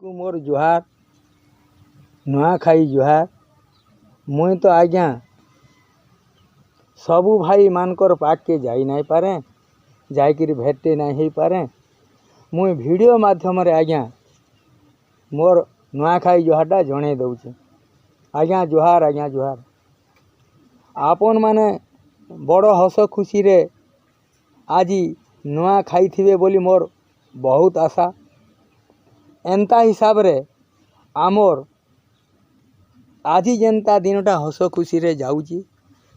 को मोर जुहार नुआखाई जुहार। मुई तो आज्ञा सबू भाई मानकर पाके जाई नहीं पारे, जाइकिरी भेटे नहीं हो पारे। मुई वीडियो माध्यम रे आज्ञा मोर नुआखाई जुहारटा जणे दउछे। आज्ञा जुहार, आज्ञा जुहार। आपन माने बड़ हस खुशी रे आजी नुआ खाइथिबे बोली मोर बहुत आशा। एंता हिसाब रे आमर आजी जेनता दिनटा हस खुशी रे जाऊची,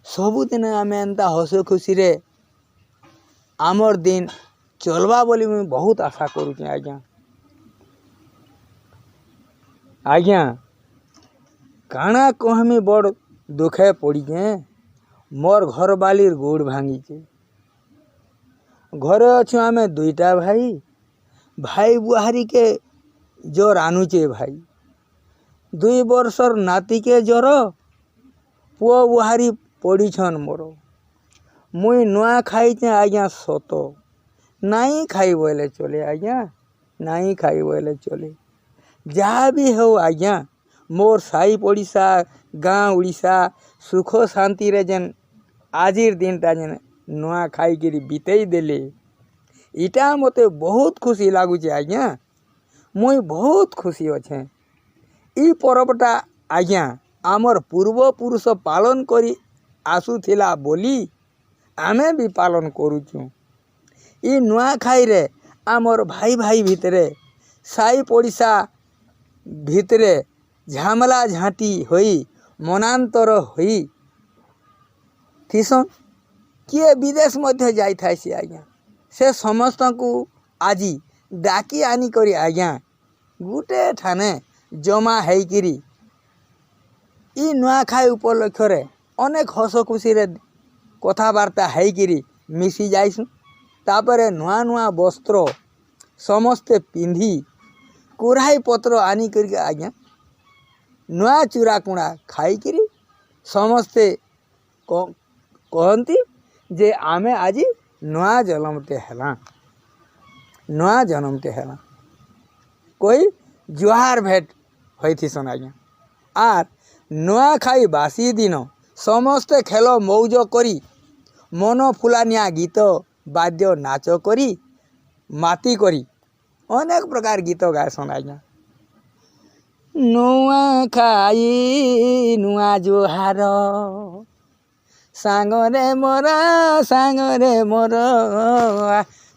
सबुदिन आमे एंता हस खुशी रे आमर दिन चलवा बोली मुझे बहुत आशा करुचे। आज्ञा आज्ञा काना कहमी बड़ दुखे पड़ीचे। मोर घर बालीर गोड़ भांगीचे। घरे अच्छु आमे दुईटा भाई, भाई बुहारी के जोर आनुचे भाई। 2 वर्षर नाती के जोर पुआ बुहारी पड़ीछन मोर। मुई नुआ खाइचे आज्ञा सत, नाई खाई बोले चले आज्ञा, नाई खाई बोले चले। जहाँ भी हो आज्ञा मोर साई पड़िशा गाँ उड़ीसा सुख शांति रे जेन आजिर दिनटा जेन नुआ खाई किरी बीतेई देले, इटा मते बहुत खुशी लागुचे आज्ञा। मुई बहुत खुशी अच्छे। ई पर्वटा आज्ञा आमर पूर्व पुरुष पालन करी आसुथिला बोली आमे भी पालन करुचु। ई नुआ खाई रे आमर भाई भाई भितरे साई पड़िशा भितरे झामला झाँटी होई मनांतर होई थिसन। किए विदेश मध्य जाई थाए सी आज्ञा, से समस्त को आजी डाकी आनी करी आज्ञा गुटे ठाने जमा हेकिरी ई नुआखाई उपलक्ष्य रे अनेक हस खुशी रे कथबार्ता हेकिरी मिसी जाइसु। तापरे नुआ नुआ वस्त्र समस्ते पिंधी कुराई पत्र आनी करी आज्ञा नुआ चूरा कुड़ा खाइकिरी समस्ते कहती जे आमे आज नुआ जन्मते हैला, नुआ जन्मते हैला कोई जुहार भेट होती सन आज्ञा। आर नुआ खाई बासी दिन समस्ते खेल मौज करी मन फुलानिया गीत वाद्य नाच करी माती करी अनेक प्रकार गीत गायसन आज्ञा। नुआ खाई नुआ जुहार सांगरे मोरा सांगरे मोर,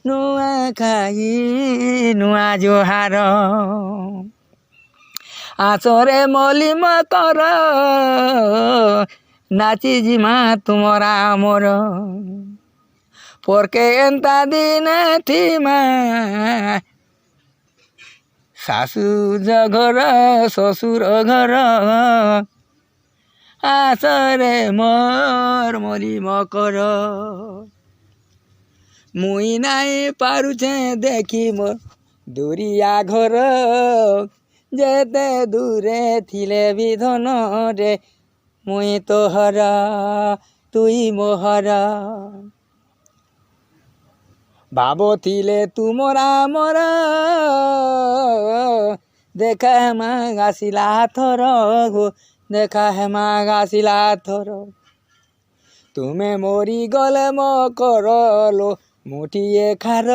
नुआ खाई नुआ जुहार आसरे मली मकर नाची जिमा तुमरा मोर। परके एंता दिन थीमा सासू घर ससुर घर आसरे मोर मली मकर। मुई नाई पारुछे देखी मोर दूरिया घर, जेते दूरे थिले विधन रे मुई तोहर तुई मोहर। बाबो थिले तुमरा मोर देखा हेमा गासिला थर गो, देखा हेमा गासिला थर। तुमे मोरी गले मो करलो मुठिए खार,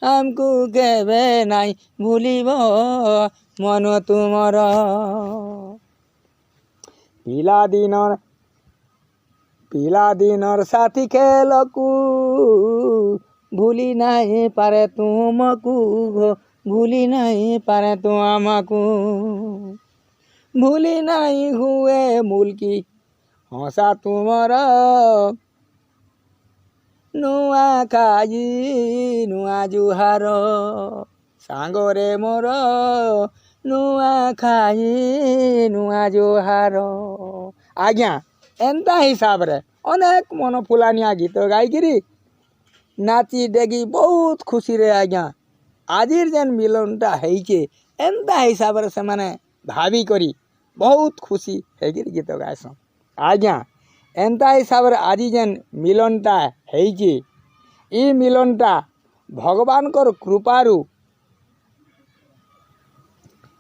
हमको केबे नाई भूलिब मन तुमर। पिला दिनर साथी खेलकू भूली नहीं पारे तुमको, भूली नहीं पारे तुमको। भूली नहीं हुए मुल्की हंसा तुमर, नुआ खाई नुआ जुहार सांगरे मोर, नुआ खाई नुआ जुहार। आज्ञा एंता हिसाब रे अनेक मन फुलानिया गीत गाइकिरी नाची डेगी बहुत खुशी रे आज्ञा आजिर जेन मिलनटा हेइचे एंता हिसाब रे से माने भावी करी बहुत खुशी हेगिरी गीत गायसन। आज्ञा एंता हिसाब रे आजी जेन मिलनटा हेइचे ई मिलनटा भगवान कर कृपारू